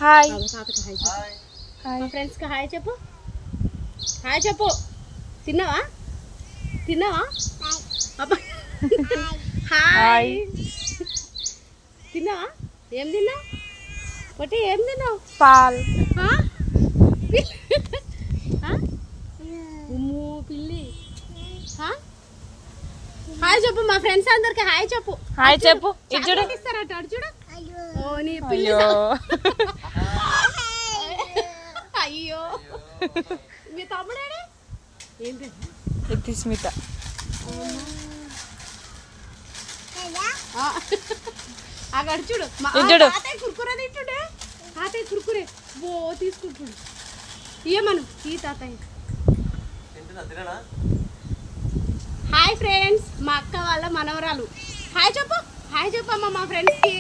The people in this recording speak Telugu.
హాయ్ తాతకి హాయ్ చెప్పు. హాయ్ మా ఫ్రెండ్స్కి హాయ్ చెప్పు. హాయ్ చెప్పు. తిన్నావా తిన్నావా అబ్బా. హాయ్ తిన్నావా? ఏం తిన్నావు పొట్టి? ఏం తిన్నావు? పాల్ ఉమ్ము పిల్లి. హాయ్ చెప్పు. మా ఫ్రెండ్స్ అందరికి హాయ్ చెప్పు. హాయ్ చెప్పు. ఇది చూడు. చాక్లెట్ ఇస్తారట అటు చూడు. ఓ నీ పిల్లి. అయ్యో అయ్యో మీ తమ్ముడేడే? ఏంటి ఇది స్మిత. అక్కడ చూడు. చూడు. తాతయ్య కుర్కురే తింటుండే. తాతయ్య కుర్కురే ఓ తీసుకుంటుండు. ఇయ్యమను ఈ తాతయ్య. హాయ్ ఫ్రెండ్స్, మా అక్క వాళ్ళ మనవరాలు. హాయ్ చెప్పు. హాయ్ చెప్పమ్మా మా ఫ్రెండ్స్కి.